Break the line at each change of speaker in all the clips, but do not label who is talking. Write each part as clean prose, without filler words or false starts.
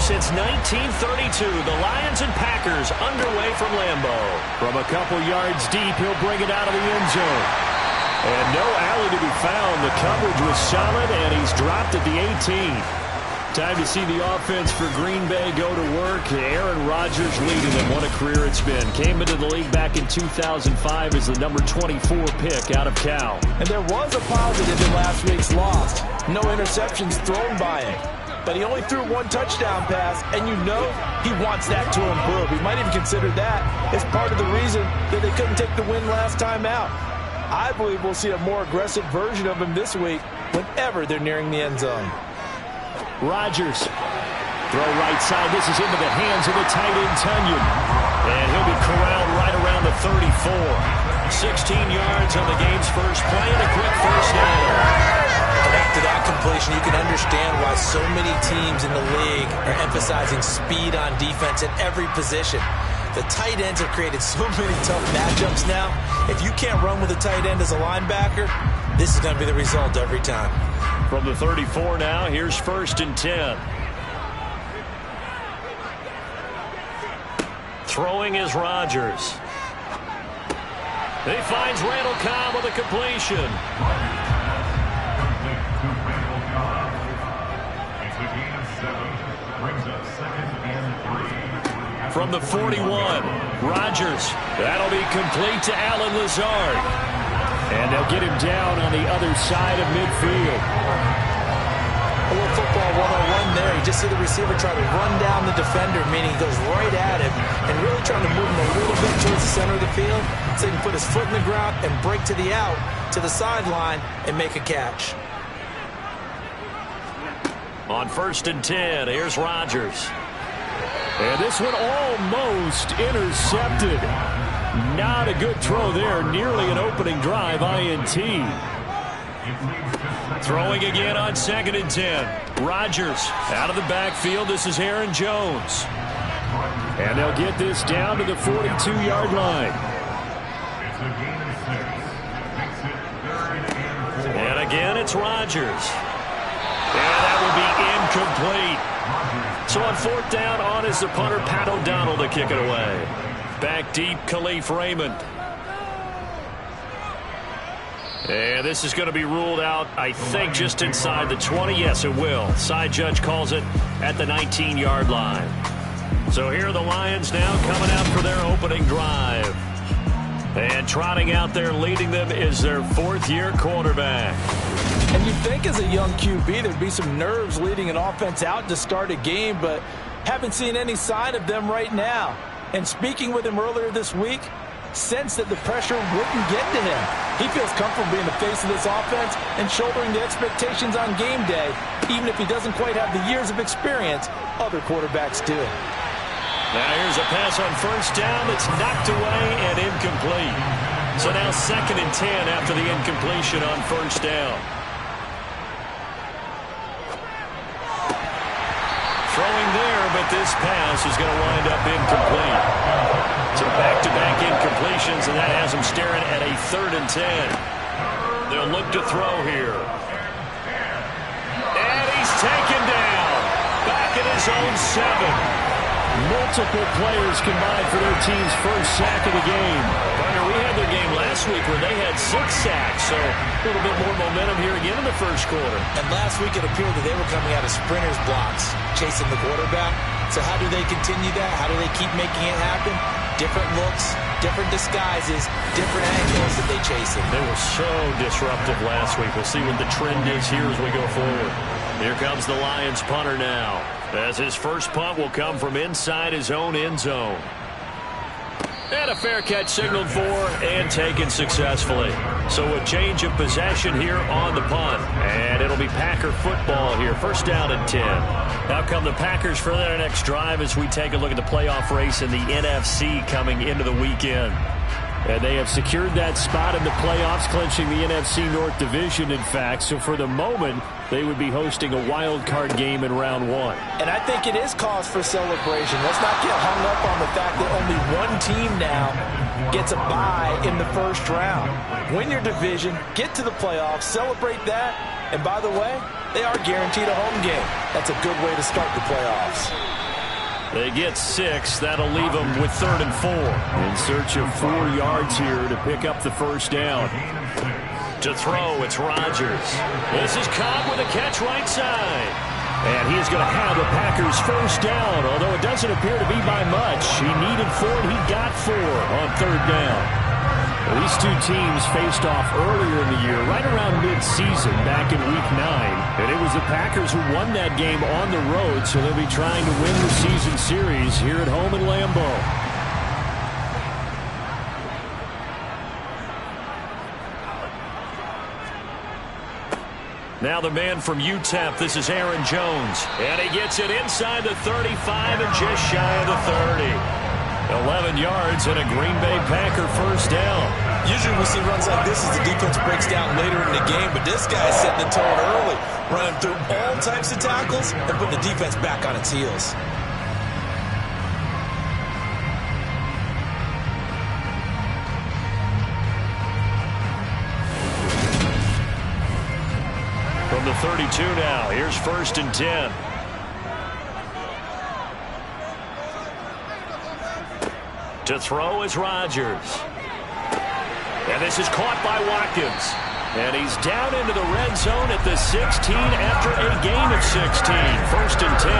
since 1932. The Lions and Packers underway from Lambeau. From a couple yards deep, he'll bring it out of the end zone. And no alley to be found. The coverage was solid, and he's dropped at the 18. Time to see the offense for Green Bay go to work. Aaron Rodgers leading them. What a career it's been. Came into the league back in 2005 as the number 24 pick out of Cal.
And there was a positive in last week's loss. No interceptions thrown by him. But he only threw one touchdown pass, and you know he wants that to improve. He might even consider that as part of the reason that they couldn't take the win last time out. I believe we'll see a more aggressive version of him this week whenever they're nearing the end zone.
Rodgers. Throw right side. This is into the hands of the tight end, Tunyon. And he'll be corralled right around the 34. 16 yards on the game's first play and a quick first down.
And after that completion, you can understand why so many teams in the league are emphasizing speed on defense at every position. The tight ends have created so many tough matchups now. If you can't run with a tight end as a linebacker, this is going to be the result every time.
From the 34 now, here's 1st and 10. Throwing is Rodgers. He finds Randall Cobb with a completion. From the 41, Rodgers. That'll be complete to Allen Lazard. And they'll get him down on the other side of midfield.
A little football 101 there. You just see the receiver try to run down the defender, meaning he goes right at him and really trying to move him a little bit towards the center of the field so he can put his foot in the ground and break to the out, to the sideline, and make a catch.
On 1st and 10, here's Rodgers. And this one almost intercepted. Not a good throw there. Nearly an opening drive, INT. Throwing again on 2nd and 10. Rodgers out of the backfield. This is Aaron Jones. And they'll get this down to the 42-yard line. And again, it's Rodgers. And that will be incomplete. So on 4th down, on is the punter, Pat O'Donnell, to kick it away. Back deep, Khalif Raymond. And this is going to be ruled out, I think, just inside the 20. Yes, it will. Side judge calls it at the 19-yard line. So here are the Lions now coming out for their opening drive. And trotting out there leading them is their 4th-year quarterback.
And you'd think as a young QB there'd be some nerves leading an offense out to start a game, but haven't seen any sign of them right now. And speaking with him earlier this week, sensed that the pressure wouldn't get to him. He feels comfortable being the face of this offense and shouldering the expectations on game day, even if he doesn't quite have the years of experience other quarterbacks do.
Now here's a pass on 1st down that's knocked away and incomplete. So now 2nd and 10 after the incompletion on 1st down. Throwing there, but this pass is going to wind up incomplete. So back-to-back incompletions, and that has him staring at a 3rd and 10. They'll look to throw here. And he's taken down. Back at his own 7. Multiple players combined for their team's first sack of the game. Partner, we had their game last week where they had 6 sacks, so a little bit more momentum here again in the first quarter.
And last week it appeared that they were coming out of sprinters blocks, chasing the quarterback. So how do they continue that? How do they keep making it happen? Different looks, different disguises, different angles that they chase it.
They were so disruptive last week. We'll see what the trend is here as we go forward. Here comes the Lions punter now, as his first punt will come from inside his own end zone. And a fair catch signaled for and taken successfully. So a change of possession here on the punt. And it'll be Packer football here. 1st down and 10. Now come the Packers for their next drive as we take a look at the playoff race in the NFC coming into the weekend. And they have secured that spot in the playoffs, clinching the NFC North Division, in fact. So for the moment, they would be hosting a wild card game in round 1.
And I think it is cause for celebration. Let's not get hung up on the fact that only one team now gets a bye in the first round. Win your division, get to the playoffs, celebrate that. And by the way, they are guaranteed a home game. That's a good way to start the playoffs.
They get 6. That'll leave them with 3rd and 4.
In search of 4 yards here to pick up the first down.
To throw, it's Rodgers. This is Cobb with a catch right side.
And he is going to have the Packers first down, although it doesn't appear to be by much. He needed 4, and he got 4 on 3rd down. Well, these two teams faced off earlier in the year, right around mid-season, back in Week 9. And it was the Packers who won that game on the road, so they'll be trying to win the season series here at home in Lambeau.
Now the man from UTEP, this is Aaron Jones. And he gets it inside the 35 and just shy of the 30. 11 yards and a Green Bay Packer first down.
Usually we see runs like this as the defense breaks down later in the game, but this guy is setting the tone early, running through all types of tackles and putting the defense back on its heels.
From the 32 now, here's 1st and 10. To throw is Rodgers. And this is caught by Watkins. And he's down into the red zone at the 16 after a gain of 16. 1st and 10.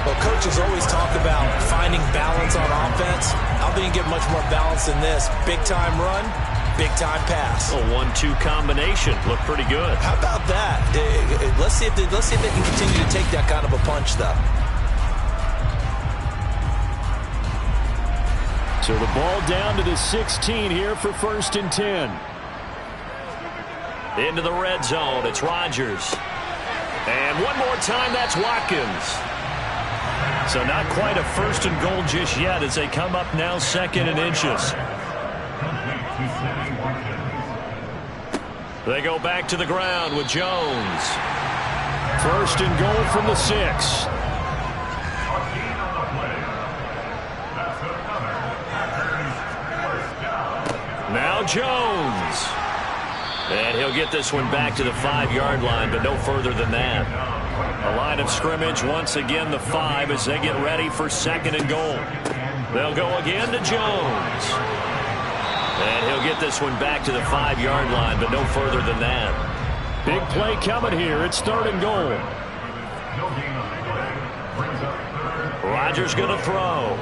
Well, coaches always talk about finding balance on offense. I don't think you get much more balance than this. Big-time run, big-time pass.
A 1-2 combination. Looked pretty good.
How about that? Let's see if they can continue to take that kind of a punch, though.
So the ball down to the 16 here for 1st and 10.
Into the red zone, it's Rodgers. And one more time, that's Watkins. So not quite a 1st and goal just yet as they come up now 2nd and inches. They go back to the ground with Jones.
1st and goal from the 6.
Now Jones. And he'll get this one back to the 5-yard line, but no further than that. A line of scrimmage, once again the 5 as they get ready for 2nd and goal. They'll go again to Jones. And he'll get this one back to the 5-yard line, but no further than that.
Big play coming here. It's 3rd and goal.
Rodgers going to throw.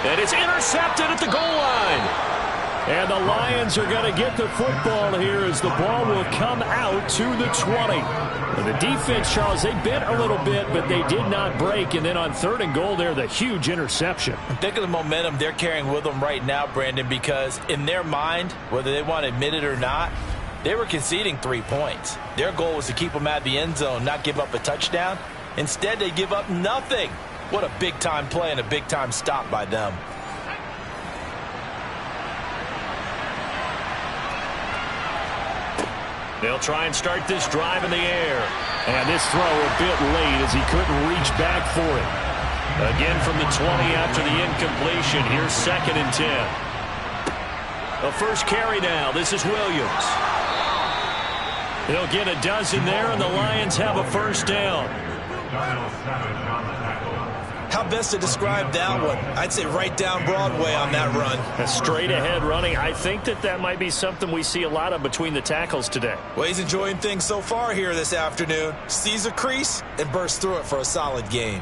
And it's intercepted at the goal line.
And the Lions are going to get the football here as the ball will come out to the 20. And the defense, Charles, they bent a little bit, but they did not break. And then on 3rd and goal there, the huge interception.
Think of the momentum they're carrying with them right now, Brandon, because in their mind, whether they want to admit it or not, they were conceding 3 points. Their goal was to keep them out of the end zone, not give up a touchdown. Instead, they give up nothing. What a big-time play and a big-time stop by them.
They'll try and start this drive in the air.
And this throw a bit late as he couldn't reach back for it.
Again from the 20 after the incompletion. Here's 2nd and 10. A first carry now. This is Williams. They'll get a dozen there, and the Lions have a first down.
How best to describe that one? I'd say right down Broadway on that run.
A straight ahead running. I think that might be something we see a lot of between the tackles today.
Well, he's enjoying things so far here this afternoon. Sees a crease and bursts through it for a solid gain.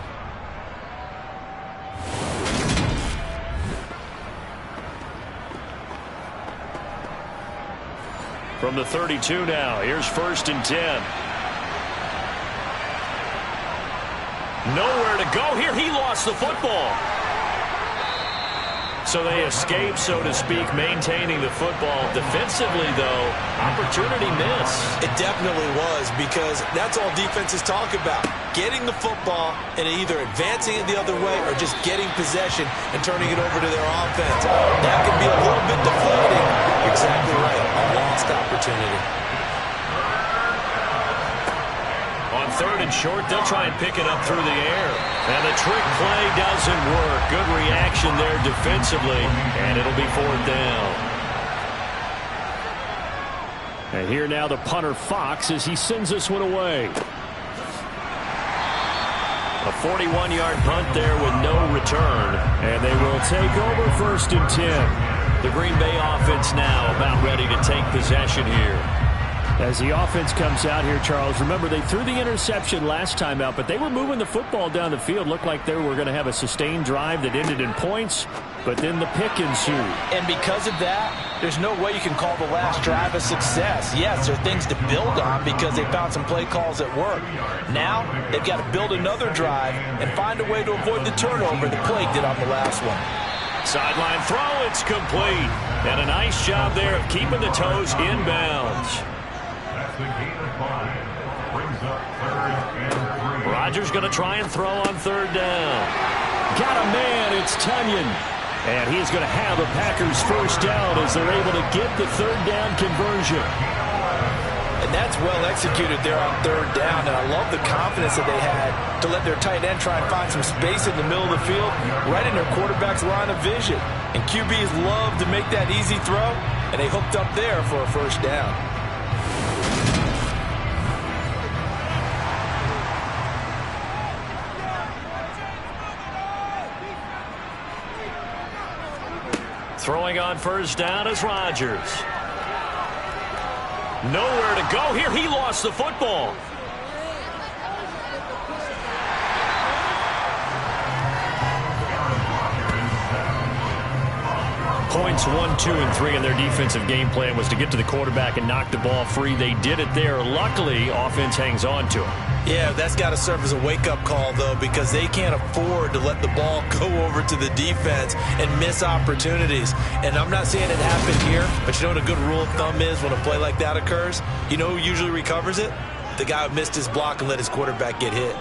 From the 32 now, here's 1st and 10. Nowhere to go here. He lost the football. So they escape, so to speak, maintaining the football. Defensively, though, opportunity miss.
It definitely was, because that's all defenses talk about. Getting the football and either advancing it the other way or just getting possession and turning it over to their offense. That can be a little bit deflating. Exactly right. A lost opportunity.
On 3rd and short, they'll try and pick it up through the air. And the trick play doesn't work. Good reaction there defensively, and it'll be 4th down.
And here now the punter Fox as he sends this one away.
A 41-yard punt there with no return.
And they will take over 1st and 10.
The Green Bay offense now about ready to take possession here.
As the offense comes out here, Charles, remember they threw the interception last time out, but they were moving the football down the field. Looked like they were going to have a sustained drive that ended in points, but then the pick ensued.
And because of that, there's no way you can call the last drive a success. Yes, there are things to build on because they found some play calls that work. Now, they've got to build another drive and find a way to avoid the turnover the Plague did on the last one.
Sideline throw, it's complete. And a nice job there of keeping the toes inbounds. Rodgers going to try and throw on 3rd down.
Got a man, it's Tunyon. And he's going to have a Packers 1st down as they're able to get the 3rd down conversion.
And that's well executed there on 3rd down. And I love the confidence that they had to let their tight end try and find some space in the middle of the field, right in their quarterback's line of vision. And QBs love to make that easy throw, and they hooked up there for a 1st down.
Throwing on 1st down is Rodgers. Nowhere to go here. He lost the football. Points 1, 2, and 3 in their defensive game plan was to get to the quarterback and knock the ball free. They did it there. Luckily, offense hangs on to it.
Yeah, that's got to serve as a wake-up call, though, because they can't afford to let the ball go over to the defense and miss opportunities. And I'm not saying it happened here, but you know what a good rule of thumb is when a play like that occurs? You know who usually recovers it? The guy who missed his block and let his quarterback get hit.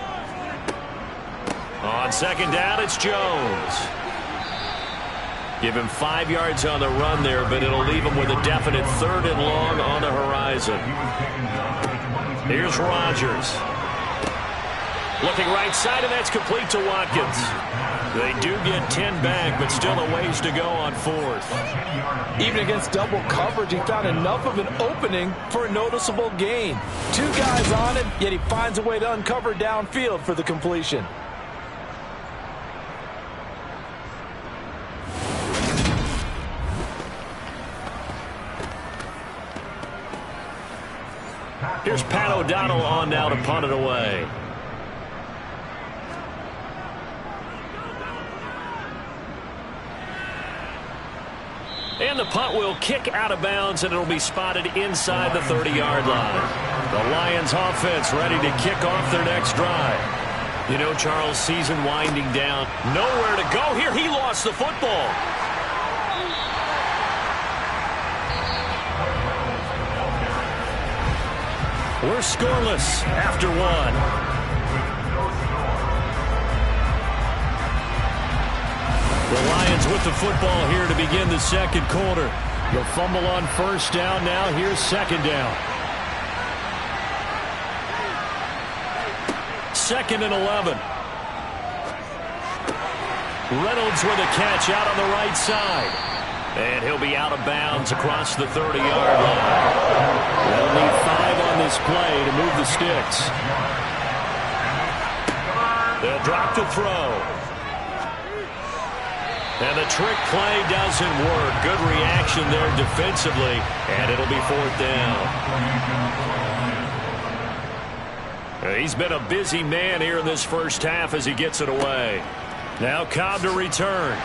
On 2nd down, it's Jones. Give him 5 yards on the run there, but it'll leave him with a definite 3rd and long on the horizon. Here's Rodgers. Looking right side, and that's complete to Watkins. They do get 10 back, but still a ways to go on 4th.
Even against double coverage, he found enough of an opening for a noticeable gain. 2 guys on it, yet he finds a way to uncover downfield for the completion.
Here's Pat O'Donnell on now to punt it away. And the punt will kick out of bounds, and it'll be spotted inside the 30-yard line. The Lions offense ready to kick off their next drive. You know, Charles, season winding down. Nowhere to go here. He lost the football. We're scoreless after 1. The Lions with the football here to begin the 2nd quarter. The fumble on 1st down. Now here's 2nd down. 2nd and 11. Reynolds with a catch out on the right side. And he'll be out of bounds across the 30-yard line. They'll need 5 on this play to move the sticks. They'll drop to throw. And the trick play doesn't work. Good reaction there defensively, and it'll be 4th down. He's been a busy man here in this 1st half as he gets it away. Now Cobb to return.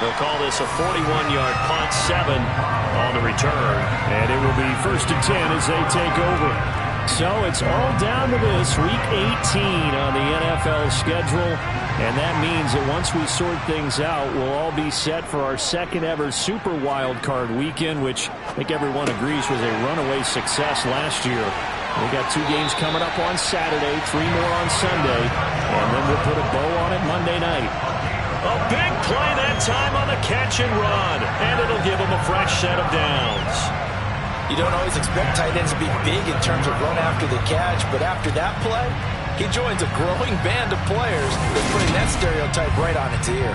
They'll call this a 41-yard punt, 7 on the return. And it will be 1st and 10 as they take over. So it's all down to this, Week 18 on the NFL schedule. And that means that once we sort things out, we'll all be set for our 2nd ever Super Wild Card weekend, which I think everyone agrees was a runaway success last year. We got 2 games coming up on Saturday, 3 more on Sunday, and then we'll put a bow on it Monday night. A big play that time on the catch and run, and it'll give them a fresh set of downs.
You don't always expect tight ends to be big in terms of run after the catch, but after that play, he joins a growing band of players that's putting that stereotype right on its ear.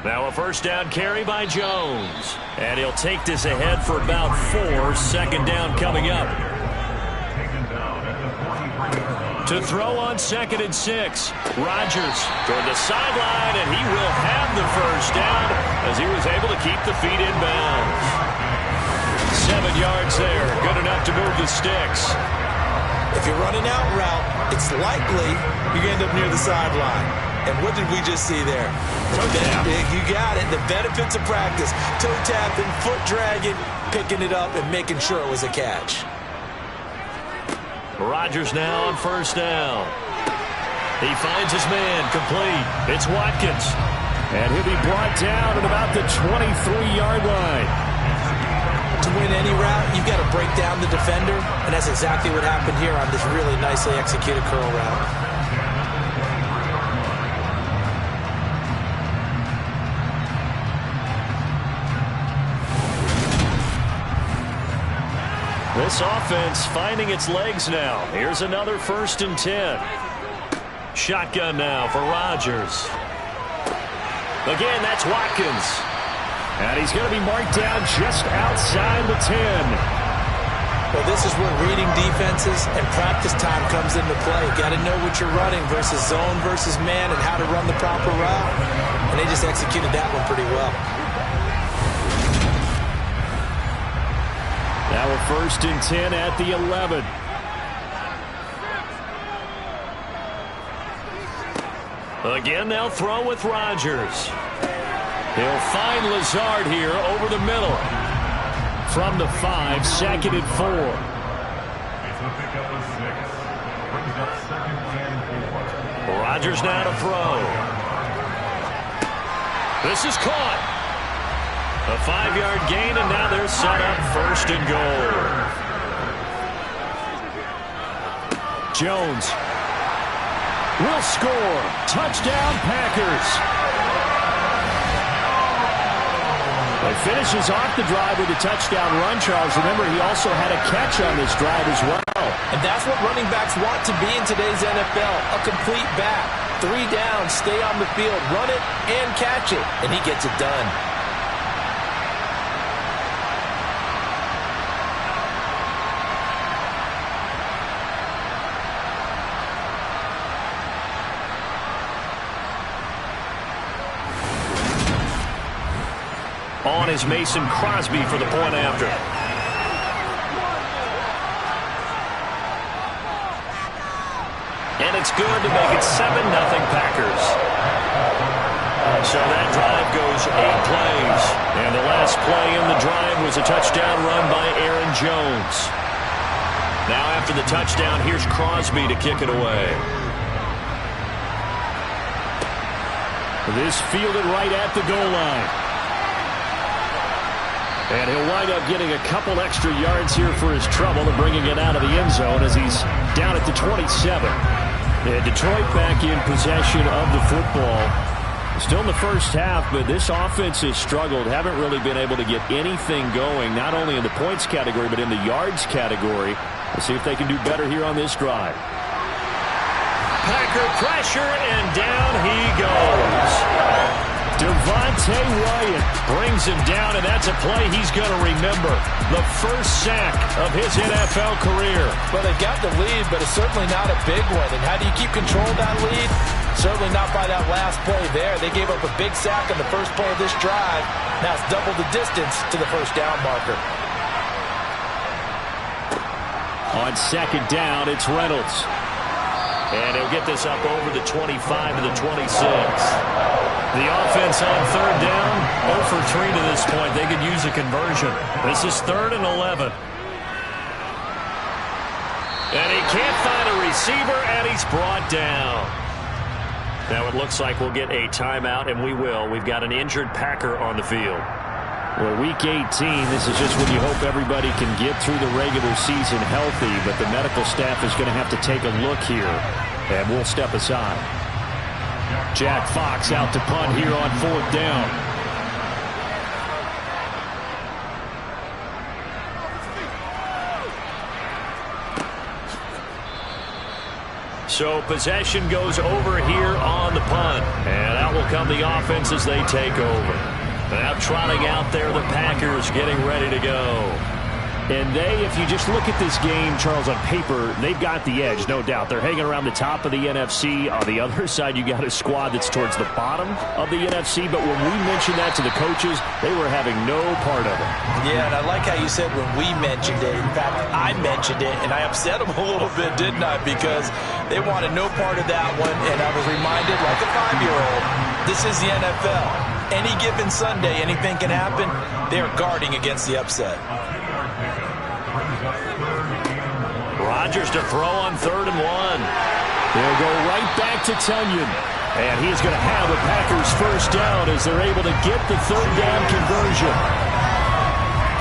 Now a first down carry by Jones. And he'll take this ahead for about 4. Second down coming up. To throw on 2nd and 6. Rodgers toward the sideline, and he will have the first down as he was able to keep the feet in bounds. 7 yards there. Good enough to move the sticks.
If you're running out route, it's likely you end up near the sideline. And what did we just see there?
Toe tap.
You got it. The benefits of practice. Toe tapping, foot dragging, picking it up, and making sure it was a catch.
Rodgers now on first down. He finds his man complete. It's Watkins.
And he'll be brought down at about the 23-yard line.
To win any route, you've got to break down the defender, and that's exactly what happened here on this really nicely executed curl route.
This offense finding its legs now. Here's another 1st and 10. Shotgun now for Rodgers. Again, that's Watkins.
And he's going to be marked down just outside the 10.
Well, this is where reading defenses and practice time comes into play. Got to know what you're running versus zone versus man and how to run the proper route. And they just executed that one pretty well.
Now a 1st and 10 at the 11.
Again, they'll throw with Rodgers. He'll find Lazard here over the middle.
From the 5, 2nd and 4.
Rodgers now to throw. This is caught. A 5-yard gain, and now they're set up 1st and goal.
Jones will score. Touchdown, Packers. He finishes off the drive with a touchdown run, Charles. Remember, he also had a catch on this drive as well.
And that's what running backs want to be in today's NFL, a complete back. 3 down, stay on the field, run it, and catch it. And he gets it done.
On is Mason Crosby for the point after. And it's good to make it 7-0 Packers. So that drive goes 8 plays. And the last play in the drive was a touchdown run by Aaron Jones. Now after the touchdown, here's Crosby to kick it away.
This fielded right at the goal line. And he'll wind up getting a couple extra yards here for his trouble and bringing it out of the end zone as he's down at the 27. And Detroit back in possession of the football. Still in the first half, but this offense has struggled. Haven't really been able to get anything going, not only in the points category, but in the yards category. We'll see if they can do better here on this drive.
Packer pressure, and down he goes.
Devontae Wyatt
brings him down, and that's a play he's going to remember. The first sack of his NFL career.
Well, they got the lead, but it's certainly not a big one. And how do you keep control of that lead? Certainly not by that last play there. They gave up a big sack on the first play of this drive. Now it's double the distance to the first down marker.
On 2nd down, it's Reynolds.
And he'll get this up over the 25 to the 26. The offense on 3rd down, 0 for 3 to this point. They could use a conversion. This is 3rd and 11. And he can't find a receiver, and he's brought down. Now it looks like we'll get a timeout, and we will. We've got an injured Packer on the field.
Well, Week 18, this is just when you hope everybody can get through the regular season healthy, but the medical staff is going to have to take a look here, and we'll step aside. Jack Fox out to punt here on 4th down.
So possession goes over here on the punt. And out will come the offense as they take over. Now trotting out there, the Packers getting ready to go.
And if you just look at this game, Charles, on paper, they've got the edge, no doubt. They're hanging around the top of the NFC. On the other side, you got a squad that's towards the bottom of the NFC. But when we mentioned that to the coaches, they were having no part of it.
Yeah, and I like how you said when we mentioned it. In fact, I mentioned it, and I upset them a little bit, didn't I? Because they wanted no part of that one, and I was reminded, like a 5-year-old, this is the NFL. Any given Sunday, anything can happen. They are guarding against the upset.
Rodgers to throw on 3rd and 1.
They'll go right back to Tunyon. And he's going to have the Packers first down as they're able to get the 3rd down conversion.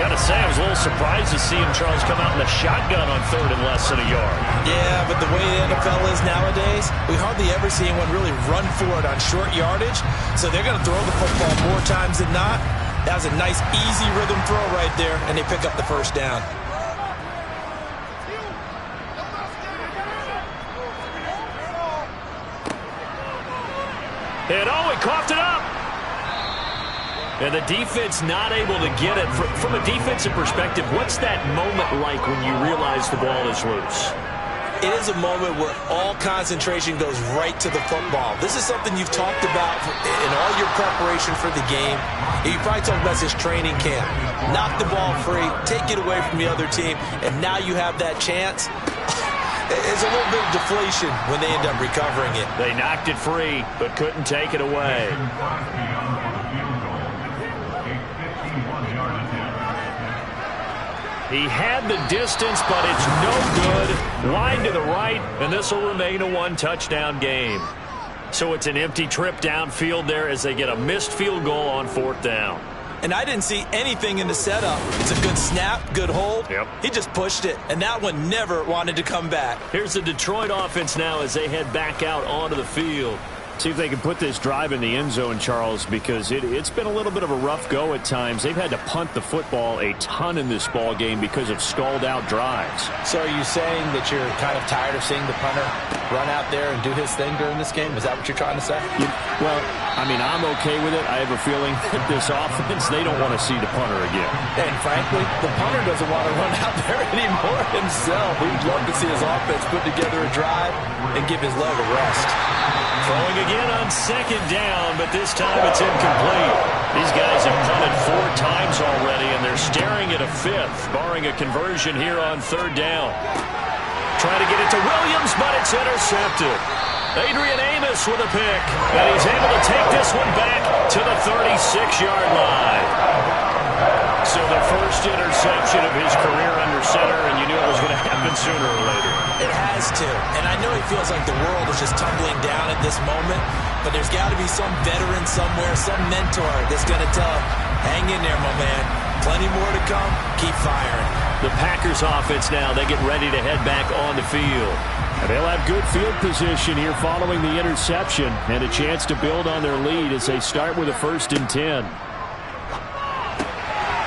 Got to say, I was a little surprised to see him, Charles, come out in the shotgun on 3rd and less than a yard.
Yeah, but the way the NFL is nowadays, we hardly ever see anyone really run for it on short yardage. So they're going to throw the football more times than not. That was a nice, easy rhythm throw right there, and they pick up the first down.
And he coughed it up. And the defense not able to get it. From a defensive perspective, what's that moment like when you realize the ball is loose?
It is a moment where all concentration goes right to the football. This is something you've talked about in all your preparation for the game. You probably talked about this training camp. Knock the ball free, take it away from the other team, and now you have that chance. It's a little bit of deflation when they end up recovering it.
They knocked it free, but couldn't take it away. He had the distance, but it's no good. Line to the right, and this will remain a 1-touchdown game. So it's an empty trip downfield there as they get a missed field goal on 4th down.
And I didn't see anything in the setup. It's a good snap, good hold.
Yep.
He just pushed it, and that one never wanted to come back.
Here's the Detroit offense now as they head back out onto the field.
See if they can put this drive in the end zone, Charles, because it's been a little bit of a rough go at times. They've had to punt the football a ton in this ball game because of stalled-out drives.
So are you saying that you're kind of tired of seeing the punter run out there and do his thing during this game? Is that what you're trying to say?
Well, I mean, I'm okay with it. I have a feeling that this offense, they don't want to see the punter again.
And frankly, the punter doesn't want to run out there anymore himself. He'd love to see his offense put together a drive and give his leg a rest.
Throwing again on 2nd down, but this time it's incomplete. These guys have punted 4 times already, and they're staring at a 5th, barring a conversion here on 3rd down. Trying to get it to Williams, but it's intercepted. Adrian Amos with a pick, and he's able to take this one back to the 36-yard line. So the first interception of his career under center, and you knew it was going to happen sooner or later.
It has to. And I know he feels like the world is just tumbling down at this moment, but there's got to be some veteran somewhere, some mentor that's going to tell him, hang in there, my man. Plenty more to come. Keep firing.
The Packers offense now, they get ready to head back on the field.
And they'll have good field position here following the interception and a chance to build on their lead as they start with a 1st and 10.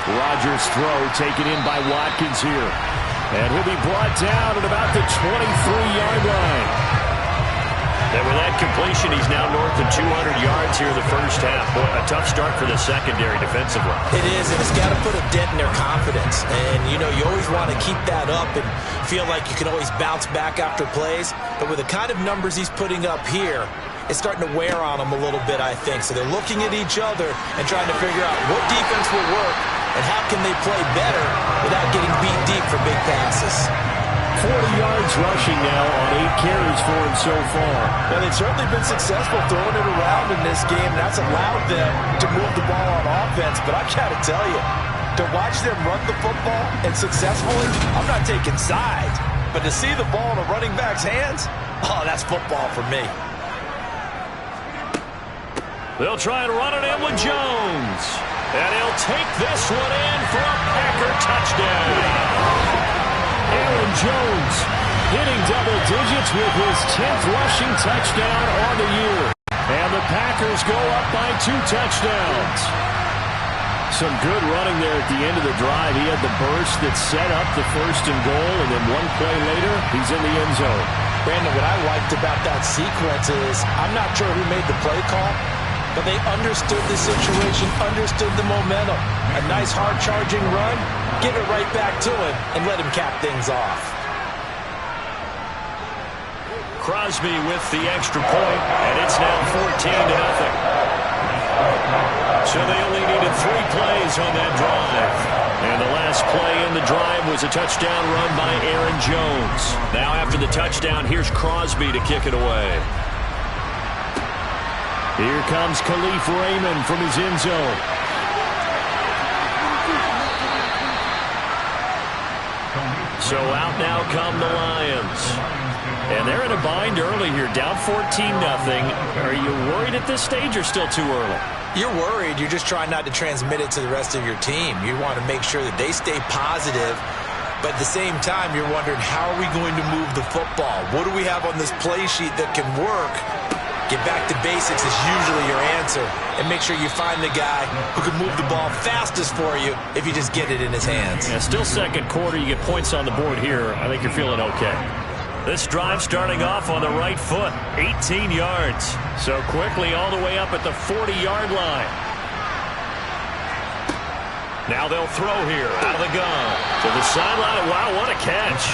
Rodgers' throw taken in by Watkins here. And he'll be brought down at about the 23-yard line.
And with that completion, he's now north of 200 yards here in the first half. Boy, a tough start for the secondary defensively.
It is, and it's got to put a dent in their confidence. And, you know, you always want to keep that up and feel like you can always bounce back after plays. But with the kind of numbers he's putting up here, it's starting to wear on them a little bit, I think. So they're looking at each other and trying to figure out what defense will work and how can they play better without getting beat deep for big passes.
40 yards rushing now on 8 carries for him so far.
Well, they've certainly been successful throwing it around in this game. That's allowed them to move the ball on offense. But I got to tell you, to watch them run the football and successfully, I'm not taking sides. But to see the ball in a running back's hands, oh, that's football for me.
They'll try and run it in with Jones. And he'll take this one in for a Packer touchdown.
Aaron Jones hitting double digits with his 10th rushing touchdown on the year. And the Packers go up by 2 touchdowns. Some good running there at the end of the drive. He had the burst that set up the 1st and goal, and then one play later, he's in the end zone.
Brandon, what I liked about that sequence is I'm not sure who made the play call, but they understood the situation, understood the momentum. A nice hard-charging run, give it right back to him, and let him cap things off.
Crosby with the extra point, and it's now 14-0. So they only needed 3 plays on that drive. And the last play in the drive was a touchdown run by Aaron Jones. Now after the touchdown, here's Crosby to kick it away.
Here comes Khalif Raymond from his end zone.
So out now come the Lions. And they're in a bind early here, down 14-0. Are you worried at this stage or still too early?
You're worried. You're just trying not to transmit it to the rest of your team. You want to make sure that they stay positive, but at the same time, you're wondering, how are we going to move the football? What do we have on this play sheet that can work? Get back to basics is usually your answer, and make sure you find the guy who can move the ball fastest for you if you just get it in his hands.
Yeah, still second quarter. You get points on the board here. I think you're feeling okay. This drive starting off on the right foot, 18 yards. So quickly all the way up at the 40-yard line. Now they'll throw here out of the gun. To the sideline. Wow, what a catch.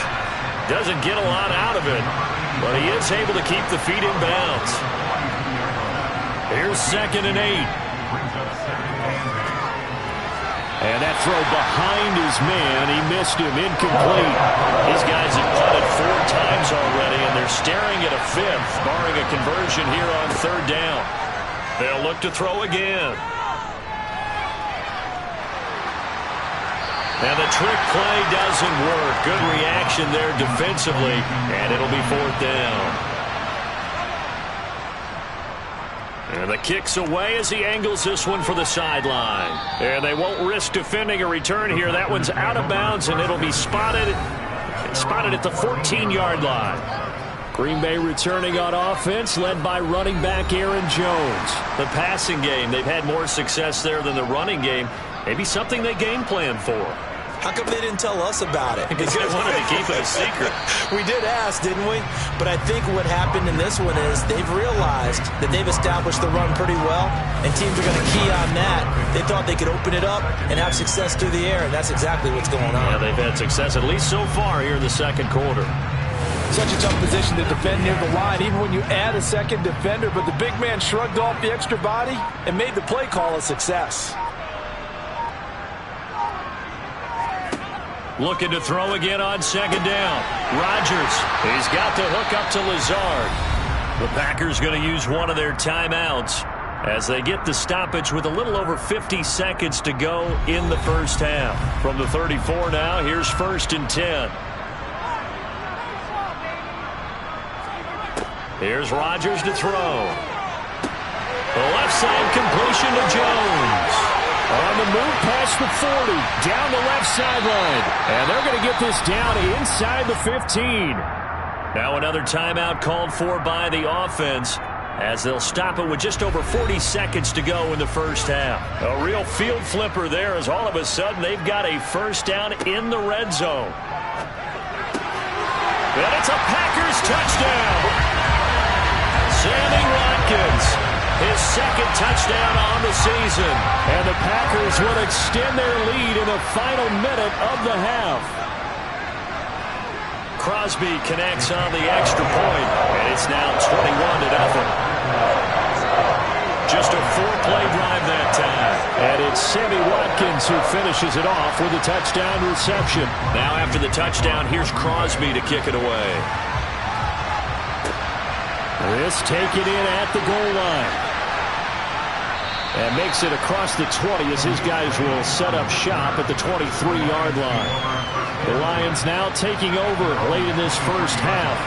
Doesn't get a lot out of it, but he is able to keep the feet in bounds. Here's 2nd and 8.
And that throw behind his man, he missed him, incomplete.
These guys have punted 4 times already, and they're staring at a 5th, barring a conversion here on 3rd down. They'll look to throw again. And the trick play doesn't work. Good reaction there defensively, and it'll be 4th down. And the kick's away as he angles this one for the sideline. And they won't risk defending a return here. That one's out of bounds, and it'll be spotted at the 14-yard line.
Green Bay returning on offense, led by running back Aaron Jones.
The passing game, they've had more success there than the running game. Maybe something they game plan for.
How come they didn't tell us about it?
Because they wanted to keep it a secret.
We did ask, didn't we? But I think what happened in this one is they've realized that they've established the run pretty well, and teams are going to key on that. They thought they could open it up and have success through the air, and that's exactly what's going on.
Yeah, they've had success, at least so far here in the second quarter.
Such a tough position to defend near the line, even when you add a second defender, but the big man shrugged off the extra body and made the play call a success.
Looking to throw again on 2nd down. Rodgers, he's got the hook up to Lazard. The Packers going to use one of their timeouts as they get the stoppage with a little over 50 seconds to go in the first half. From the 34 now, here's 1st and 10. Here's Rodgers to throw. The left side completion to Jones.
On the move past the 40, down the left sideline. And they're going to get this down inside the 15.
Now another timeout called for by the offense as they'll stop it with just over 40 seconds to go in the first half. A real field flipper there as all of a sudden they've got a first down in the red zone. And it's a Packers touchdown. Sammy Watkins. His 2nd touchdown on the season.
And the Packers will extend their lead in the final minute of the half.
Crosby connects on the extra point, and it's now 21-0. Just a 4-play drive that time.
And it's Sammy Watkins who finishes it off with a touchdown reception.
Now after the touchdown, here's Crosby to kick it away.
This taken in at the goal line. And makes it across the 20 as his guys will set up shop at the 23-yard line. The Lions now taking over late in this first half.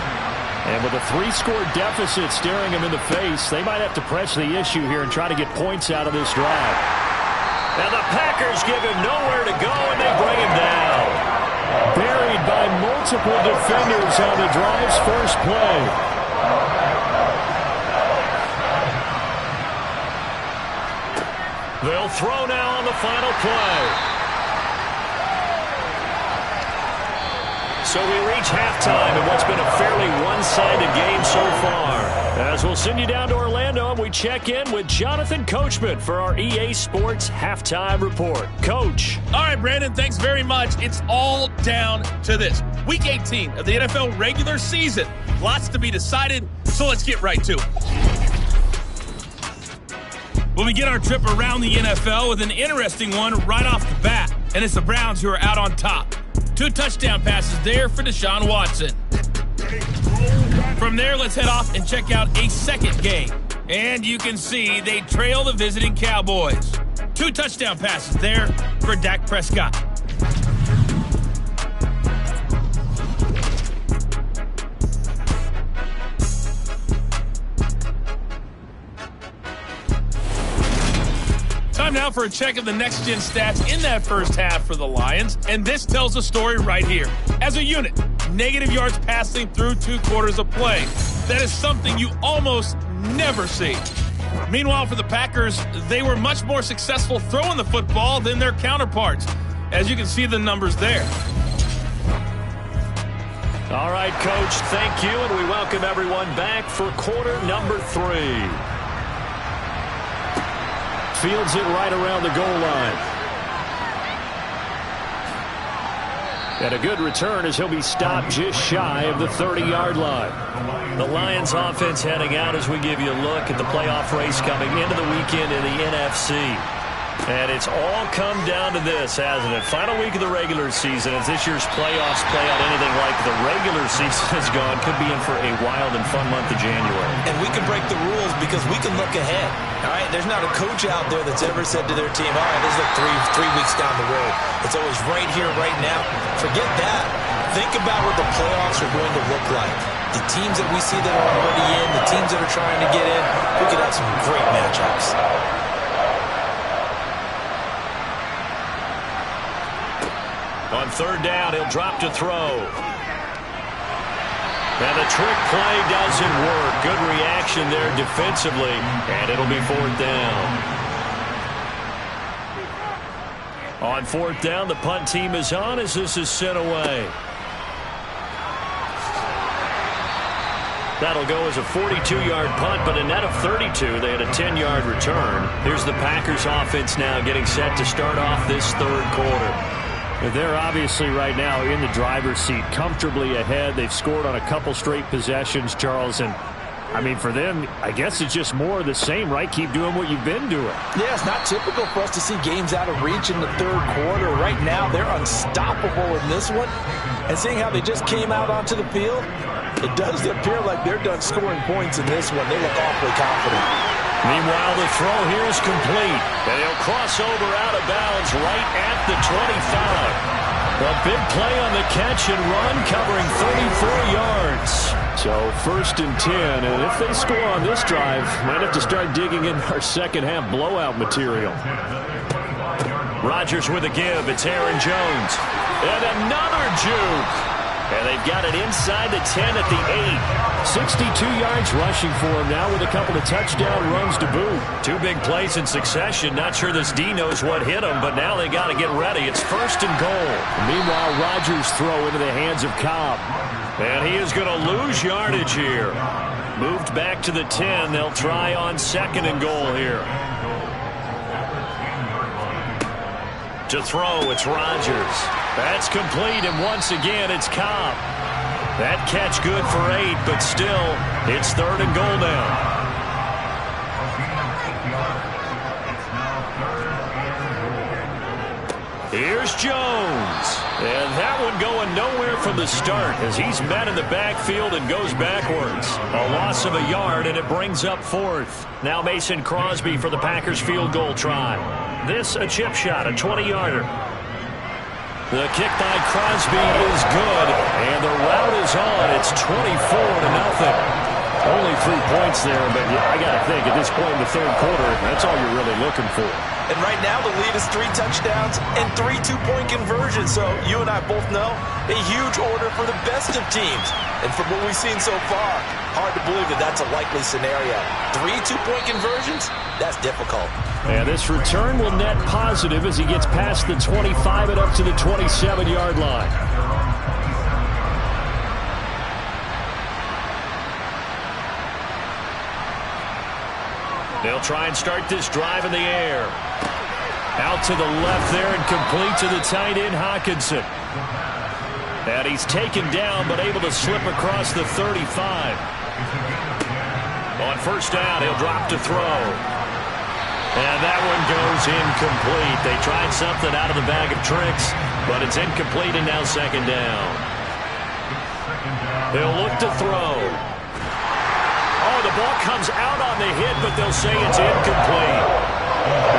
And with a 3-score deficit staring them in the face, they might have to press the issue here and try to get points out of this drive.
Now the Packers give him nowhere to go, and they bring him down.
Buried by multiple defenders on the drive's first play.
They'll throw now on the final play. So we reach halftime in what's been a fairly one-sided game so far. As we'll send you down to Orlando, and we check in with Jonathan Coachman for our EA Sports Halftime Report. Coach.
All right, Brandon, thanks very much. It's all down to this. Week 18 of the NFL regular season. Lots to be decided, so let's get right to it. We'll begin our trip around the NFL with an interesting one right off the bat, and it's the Browns who are out on top. 2 touchdown passes there for Deshaun Watson. From there, let's head off and check out a second game. And you can see they trail the visiting Cowboys. 2 touchdown passes there for Dak Prescott. Time now for a check of the next-gen stats in that first half for the Lions, and this tells the story right here. As a unit, negative yards passing through 2 quarters of play. That is something you almost never see. Meanwhile, for the Packers, they were much more successful throwing the football than their counterparts, as you can see the numbers there.
All right, Coach, thank you, and we welcome everyone back for quarter number 3. Fields it right around the goal line. And a good return as he'll be stopped just shy of the 30-yard line. The Lions offense heading out as we give you a look at the playoff race coming into the weekend in the NFC. And it's all come down to this, hasn't it? Final week of the regular season. As this year's playoffs play out anything like the regular season has gone, could be in for a wild and fun month of January.
And we can break the rules because we can look ahead. All right, there's not a coach out there that's ever said to their team, all right, let's look three weeks down the road. It's always right here, right now. Forget that. Think about what the playoffs are going to look like. The teams that we see that are already in, the teams that are trying to get in, we could have some great matchups.
On third down, he'll drop to throw. And the trick play doesn't work. Good reaction there defensively, and it'll be 4th down. On 4th down, the punt team is on as this is sent away. That'll go as a 42-yard punt, but a net of 32. They had a 10-yard return. Here's the Packers offense now getting set to start off this third quarter.
They're obviously right now in the driver's seat, comfortably ahead. They've scored on a couple straight possessions, Charles. And, I mean, for them, I guess it's just more of the same, right? Keep doing what you've been doing.
Yeah, it's not typical for us to see games out of reach in the third quarter. Right now, they're unstoppable in this one. And seeing how they just came out onto the field, it does appear like they're done scoring points in this one. They look awfully confident.
Meanwhile, the throw here is complete. And he'll cross over out of bounds right at the 25. A big play on the catch and run, covering 34 yards.
So 1st and 10, and if they score on this drive, might have to start digging in our second half blowout material.
Rodgers with a give. It's Aaron Jones. And another juke. And they've got it inside the 10 at the 8.
62 yards rushing for him now with a couple of touchdown runs to boot.
2 big plays in succession. Not sure this D knows what hit him, but now they got to get ready. It's 1st and goal.
Meanwhile, Rodgers' throw into the hands of Cobb.
And he is going to lose yardage here. Moved back to the 10. They'll try on 2nd and goal here. To throw, it's Rodgers. That's complete, and once again, it's Cobb. That catch good for 8, but still, it's 3rd and goal now. Here's Jones. And that one going nowhere from the start as he's met in the backfield and goes backwards. A loss of a yard, and it brings up 4th. Now Mason Crosby for the Packers field goal try. This a chip shot, a 20-yarder. The kick by Crosby is good, and the route is on. It's 24-0.
Only 3 points there, but yeah, I got to think at this point in the third quarter, that's all you're really looking for.
And right now the lead is 3 touchdowns and 3 two-point conversions. So you and I both know a huge order for the best of teams. And from what we've seen so far, hard to believe that that's a likely scenario. 3 two-point conversions? That's difficult.
And this return will net positive as he gets past the 25 and up to the 27-yard line.
They'll try and start this drive in the air. Out to the left there and complete to the tight end, Hockenson. And he's taken down but able to slip across the 35. On first down, he'll drop to throw. And that one goes incomplete. They tried something out of the bag of tricks, but it's incomplete and now second down. He'll look to throw. Oh, the ball comes out on the hit, but they'll say it's incomplete.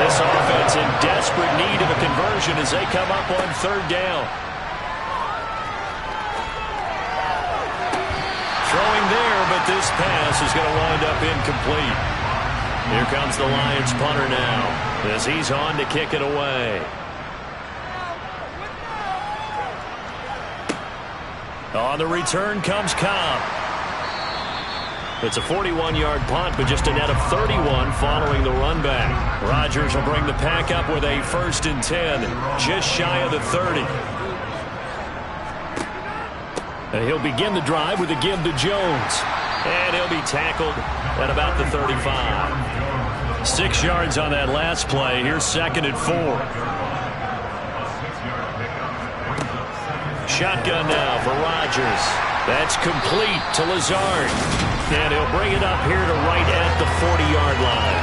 This offense in desperate need of a conversion as they come up on third down. Throwing there, but this pass is going to wind up incomplete. Here comes the Lions punter now as he's on to kick it away. On the return comes Cobb. It's a 41-yard punt, but just a net of 31 following the run back. Rodgers will bring the pack up with a 1st and 10, just shy of the 30. And he'll begin the drive with a give to Jones. And he'll be tackled at about the 35. 6 yards on that last play. Here's 2nd and 4. Shotgun now for Rodgers. That's complete to Lazard. And he'll bring it up here to right at the 40-yard line.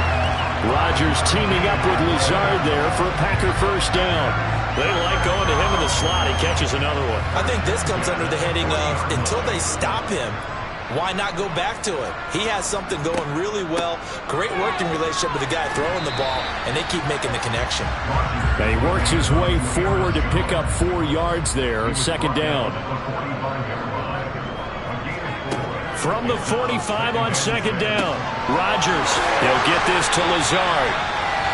Rodgers teaming up with Lazard there for a Packer first down. They like going to him in the slot. He catches another one.
I think this comes under the heading of until they stop him, why not go back to it? He has something going really well. Great working relationship with the guy throwing the ball, and they keep making the connection.
And he works his way forward to pick up 4 yards there. Second down. From the 45 on second down, Rodgers. He'll get this to Lazard.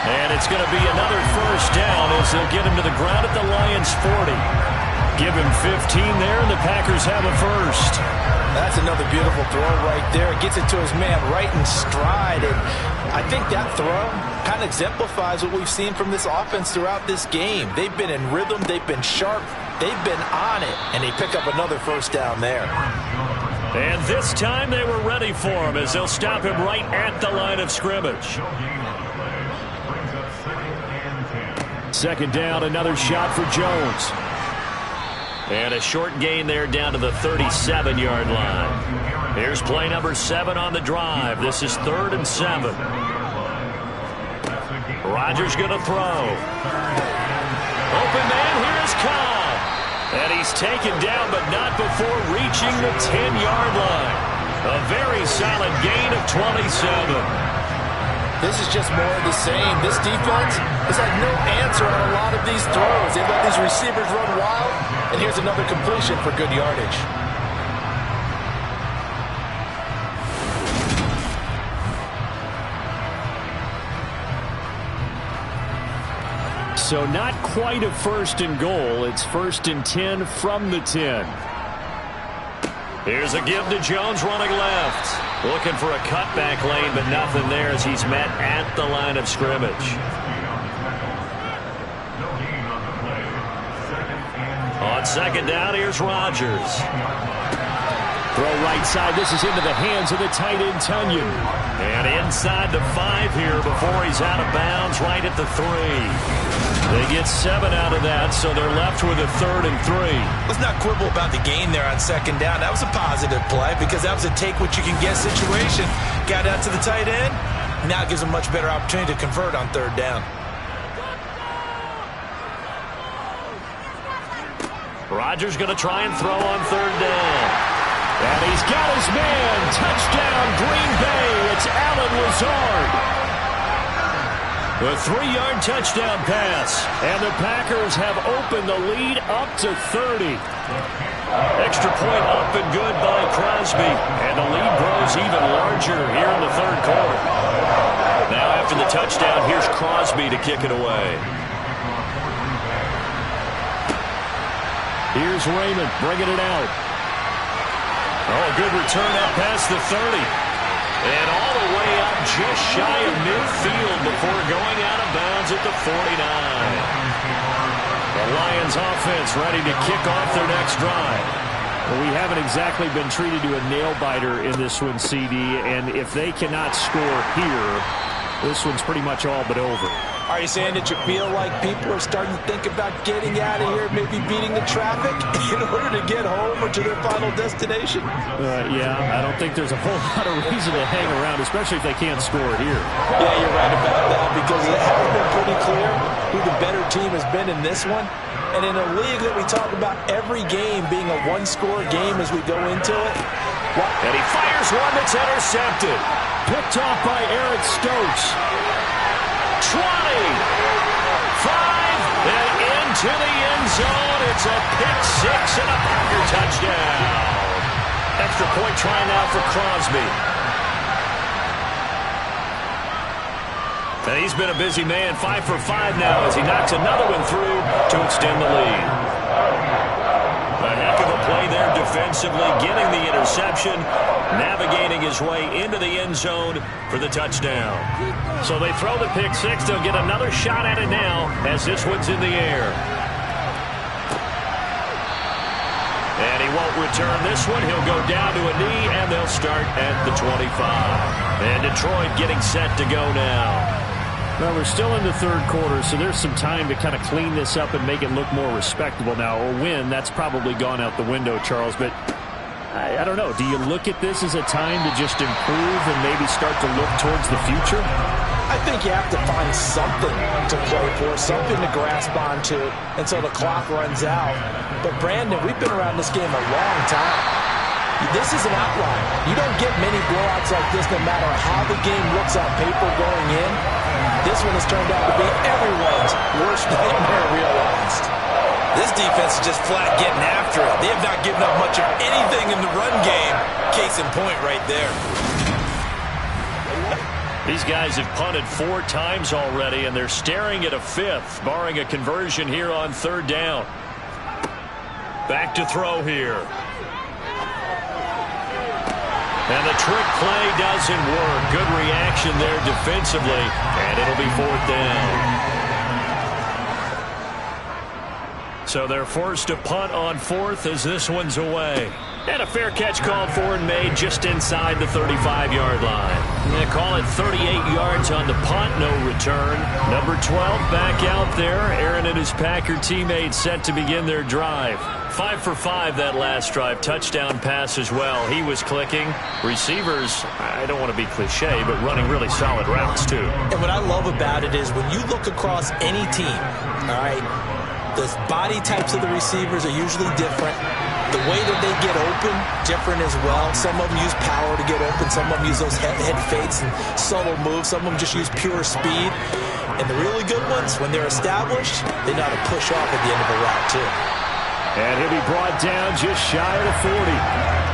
And it's going to be another first down as they'll get him to the ground at the Lions' 40. Give him 15 there, and the Packers have a first.
That's another beautiful throw right there. Gets it to his man right in stride. And I think that throw kind of exemplifies what we've seen from this offense throughout this game. They've been in rhythm. They've been sharp. They've been on it. And they pick up another first down there.
And this time they were ready for him as they'll stop him right at the line of scrimmage.
Second down, another shot for Jones.
And a short gain there down to the 37-yard line. Here's play number 7 on the drive. This is 3rd and 7. Rodgers going to throw. Open man, here's Cobb. And he's taken down, but not before reaching the 10-yard line. A very solid gain of 27.
This is just more of the same. This defense has had no answer on a lot of these throws. They've let these receivers run wild, and here's another completion for good yardage.
So not quite a 1st and goal. It's 1st and 10 from the 10.
Here's a give to Jones running left. Looking for a cutback lane, but nothing there as he's met at the line of scrimmage. On second down, here's Rodgers.
Throw right side. This is into the hands of the tight end, Tunyon.
And inside the 5 here before he's out of bounds, right at the 3. They get 7 out of that, so they're left with a 3rd and 3.
Let's not quibble about the gain there on second down. That was a positive play because that was a take-what-you-can-get situation. Got out to the tight end. Now it gives them a much better opportunity to convert on 3rd down.
Rodgers going to try and throw on 3rd down.
And he's got his man. Touchdown, Green Bay. It's Allen Lazard.
A 3-yard touchdown pass.
And the Packers have opened the lead up to 30.
Extra point up and good by Crosby. And the lead grows even larger here in the 3rd quarter. Now after the touchdown, here's Crosby to kick it away.
Here's Raymond bringing it out.
Oh, good return up past the 30. And all the way up just shy of midfield before going out of bounds at the 49. The Lions offense ready to kick off their next drive.
Well, we haven't exactly been treated to a nail-biter in this one, CD, and if they cannot score here, this one's pretty much all but over.
Are you saying that you feel like people are starting to think about getting out of here, maybe beating the traffic in order to get home or to their final destination?
Yeah, I don't think there's a whole lot of reason to hang around, especially if they can't score here.
Yeah, you're right about that, because it has been pretty clear who the better team has been in this one. And in a league that we talk about every game being a one-score game as we go into it.
And he fires one that's intercepted.
Picked off by Eric Stokes.
20, 5, and into the end zone. It's a pick six and a Packer touchdown. Extra point try now for Crosby. And he's been a busy man, 5 for 5 now as he knocks another one through to extend the lead. A heck of a play there defensively, getting the interception, navigating his way into the end zone for the touchdown. So they throw the pick six. They'll get another shot at it now as this one's in the air. And he won't return this one. He'll go down to a knee, and they'll start at the 25. And Detroit getting set to go now.
Well, we're still in the third quarter, so there's some time to kind of clean this up and make it look more respectable now. Or win, that's probably gone out the window, Charles. But I don't know. Do you look at this as a time to just improve and maybe start to look towards the future?
I think you have to find something to play for, something to grasp onto until the clock runs out. But, Brandon, we've been around this game a long time. This is an outlier. You don't get many blowouts like this no matter how the game looks on paper going in. This one has turned out to be everyone's worst nightmare realized.
This defense is just flat getting after it. They have not given up much of anything in the run game. Case in point right there.
These guys have punted 4 times already, and they're staring at a 5th, barring a conversion here on third down. Back to throw here. And the trick play doesn't work. Good reaction there defensively, and it'll be 4th down. So they're forced to punt on 4th as this one's away. And a fair catch called for and made just inside the 35-yard line. They call it 38 yards on the punt, no return. Number 12 back out there. Aaron and his Packer teammates set to begin their drive. 5 for 5 that last drive. Touchdown pass as well. He was clicking. Receivers, I don't want to be cliche, but running really solid routes too.
And what I love about it is when you look across any team, all right, the body types of the receivers are usually different. The way that they get open, different as well. Some of them use power to get open. Some of them use those head fakes and subtle moves. Some of them just use pure speed. And the really good ones, when they're established, they know how to push off at the end of a route too.
And he'll be brought down just shy of the 40.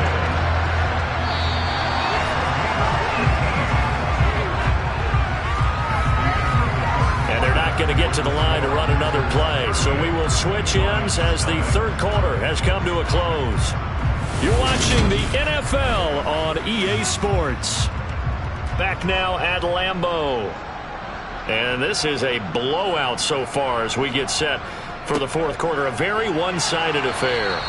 Going to get to the line to run another play. So we will switch ends as the third quarter has come to a close. You're watching the NFL on EA Sports. Back now at Lambeau. And this is a blowout so far as we get set for the fourth quarter. A very one-sided affair.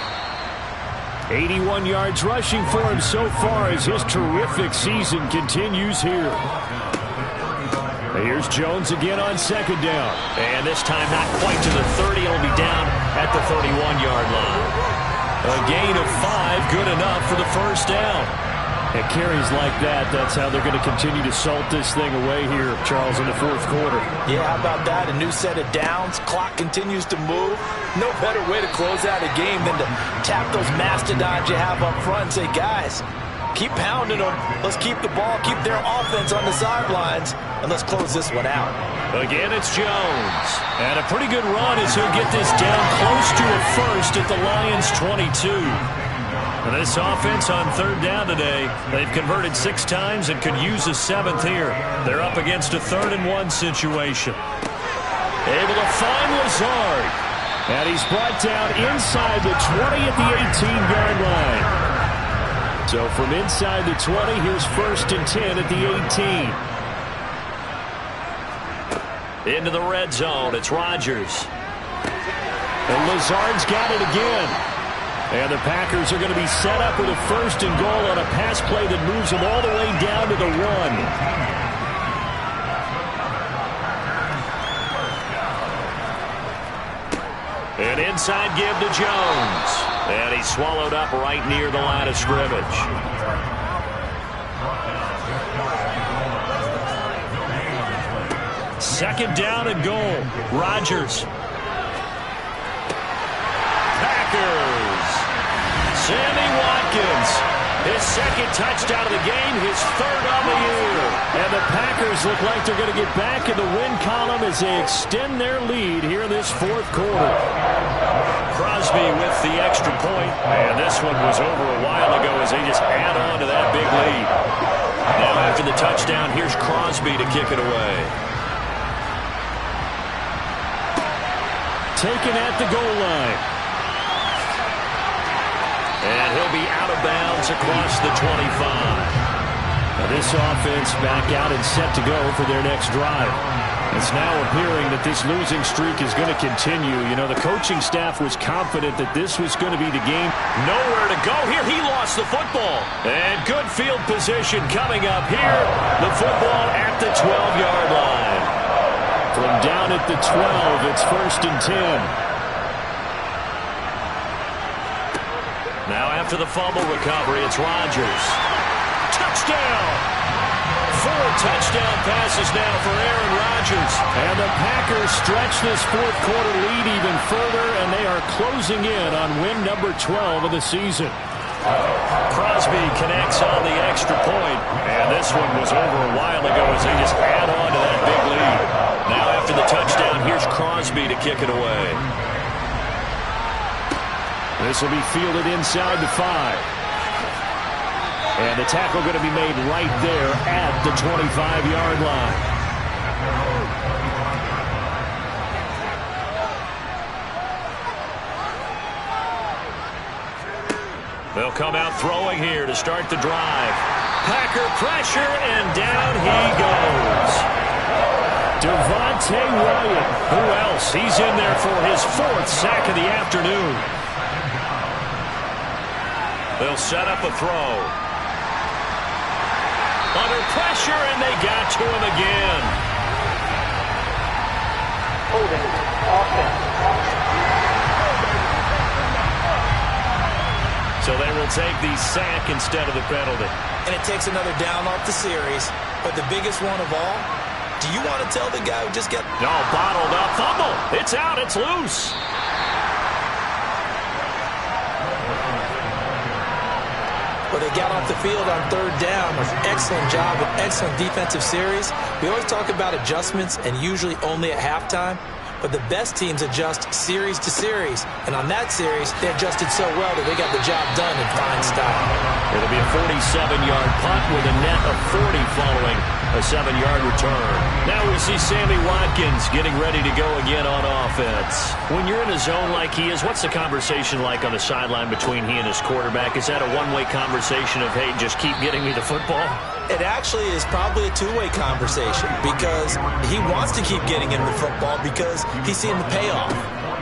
81 yards rushing for him so far as his terrific season continues here. Here's Jones again on second down.
And this time not quite to the 30. It'll be down at the 31-yard line. A gain of 5, good enough for the first down.
At carries like that, that's how they're going to continue to salt this thing away here, Charles, in the fourth quarter.
Yeah, how about that? A new set of downs. Clock continues to move. No better way to close out a game than to tap those mastodons you have up front and say, guys, keep pounding them. Let's keep the ball, keep their offense on the sidelines, and let's close this one out.
Again, it's Jones. And a pretty good run as he'll get this down close to a first at the Lions' 22. And this offense on third down today, they've converted 6 times and could use a 7th here. They're up against a 3rd-and-1 situation. Able to find Lazard.
And he's brought down inside the 20 at the 18-yard line. So from inside the 20, here's 1st and 10 at the 18.
Into the red zone, it's Rodgers.
And Lazard's got it again. And the Packers are going to be set up with a 1st and goal on a pass play that moves them all the way down to the 1.
inside give to Jones. And he's swallowed up right near the line of scrimmage.
Second down and goal. Rodgers.
Packers. Sammy Watkins. His second touchdown of the game, his third on the year.
And the Packers look like they're going to get back in the win column as they extend their lead here in this fourth quarter.
Crosby with the extra point. And this one was over a while ago as they just add on to that big lead. Now after the touchdown, here's Crosby to kick it away.
Taken at the goal line.
And he'll be out of bounds across the 25.
Now this offense back out and set to go for their next drive. It's now appearing that this losing streak is going to continue. You know, the coaching staff was confident that this was going to be the game.
Nowhere to go here. He lost the football. And good field position coming up here. The football at the 12-yard line.
From down at the 12, it's 1st and 10.
Now after the fumble recovery, it's Rodgers. Touchdown! 4 touchdown passes now for Aaron Rodgers.
And the Packers stretch this fourth quarter lead even further, and they are closing in on win number 12 of the season.
Crosby connects on the extra point, and this one was over a while ago as they just add on to that big lead. Now after the touchdown, here's Crosby to kick it away.
This will be fielded inside the 5. And the tackle going to be made right there at the 25-yard line.
They'll come out throwing here to start the drive. Packer pressure, and down he goes.
Devontae Wyatt.
Who else? He's in there for his 4th sack of the afternoon. They'll set up a throw. Under pressure, and they got to him again.
Holding offense.
So they will take the sack instead of the penalty.
And it takes another down off the series. But the biggest one of all, do you want to tell the guy who just got...
No, bottled up. Fumble. It's out. It's loose.
But they got off the field on 3rd down. Excellent job, an excellent defensive series. We always talk about adjustments and usually only at halftime. But the best teams adjust series to series. And on that series, they adjusted so well that they got the job done in fine style.
It'll be a 47-yard punt with a net of 40 following a 7-yard return. Now we see Sammy Watkins getting ready to go again on offense. When you're in a zone like he is, what's the conversation like on the sideline between he and his quarterback? Is that a one-way conversation of, hey, just keep getting me the football?
It actually is probably a two-way conversation because he wants to keep getting him the football because he's seeing the payoff.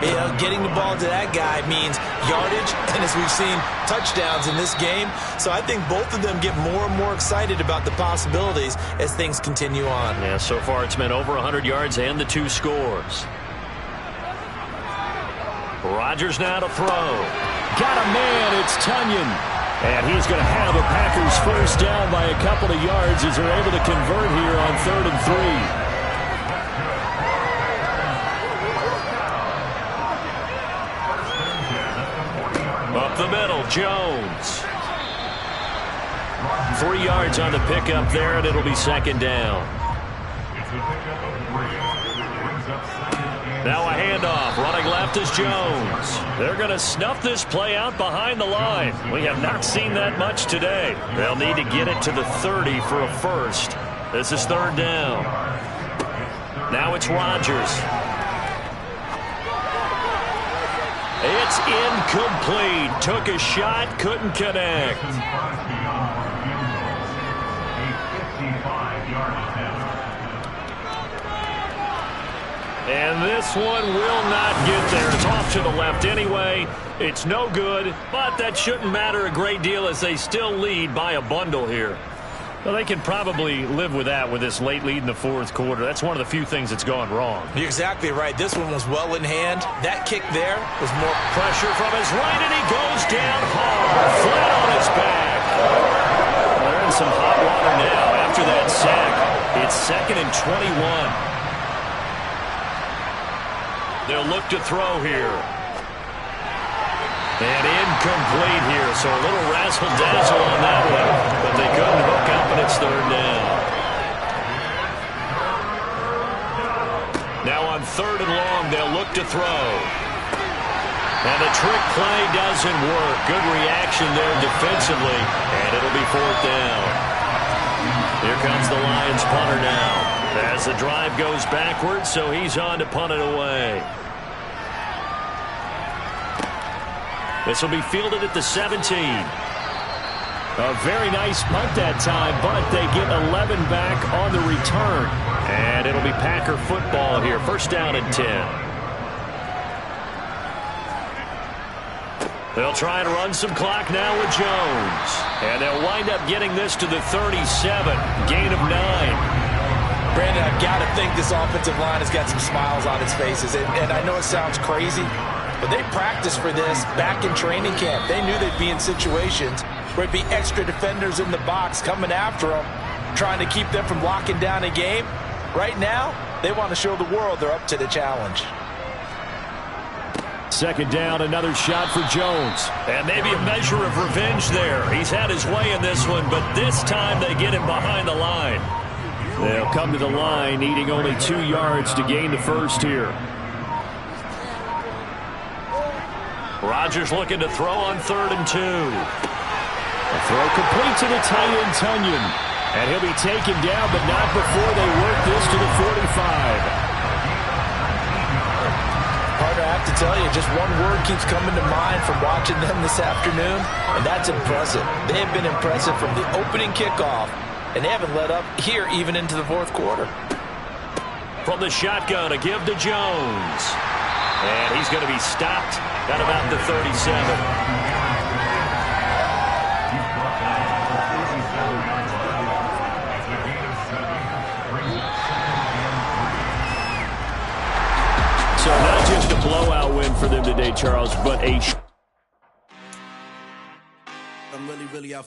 You know, getting the ball to that guy means yardage, and as we've seen, touchdowns in this game. So I think both of them get more and more excited about the possibilities as things continue on.
Yeah, so far it's been over 100 yards and the 2 scores. Rodgers now to throw.
Got a man, it's Tunyon. And he's going to have a Packers first down by a couple of yards as they're able to convert here on 3rd and 3.
Up the middle, Jones. 3 yards on the pickup there, and it'll be 2nd down. Now a handoff. Running left is Jones. They're going to snuff this play out behind the line. We have not seen that much today. They'll need to get it to the 30 for a first. This is 3rd down. Now it's Rodgers. It's incomplete. Took a shot, couldn't connect. And this one will not get there. It's off to the left anyway. It's no good, but that shouldn't matter a great deal as they still lead by a bundle here. Well, they can probably live with that with this late lead in the fourth quarter. That's one of the few things that's gone wrong.
You're exactly right. This one was well in hand. That kick there was more
pressure from his right, and he goes down hard, flat on his back. Well, they're in some hot water now after that sack. It's 2nd and 21. They'll look to throw here. And incomplete here, so a little razzle-dazzle on that one. But they couldn't hook up, and it's 3rd down. Now on 3rd and long, they'll look to throw. And the trick play doesn't work. Good reaction there defensively, and it'll be 4th down. Here comes the Lions punter now. As the drive goes backwards, so he's on to punt it away. This will be fielded at the 17.
A very nice punt that time, but they get 11 back on the return.
And it'll be Packer football here. 1st down and 10. They'll try and run some clock now with Jones. And they'll wind up getting this to the 37. Gain of 9.
Brandon, I've got to think this offensive line has got some smiles on its faces. And I know it sounds crazy, but they practiced for this back in training camp. They knew they'd be in situations where it'd be extra defenders in the box coming after them, trying to keep them from locking down a game. Right now, they want to show the world they're up to the challenge.
2nd down, another shot for Jones.
And maybe a measure of revenge there. He's had his way in this one, but this time they get him behind the line.
They'll come to the line, needing only 2 yards to gain the first here.
Rodgers looking to throw on 3rd and 2.
A throw complete to the tight end, Tunyon. And he'll be taken down, but not before they work this to the 45.
Partner, I have to tell you, just one word keeps coming to mind from watching them this afternoon, and that's impressive. They have been impressive from the opening kickoff, and they haven't let up here even into the fourth quarter.
From the shotgun, a give to Jones. And he's going to be stopped at about the 37.
So not just a blowout win for them today, Charles, but a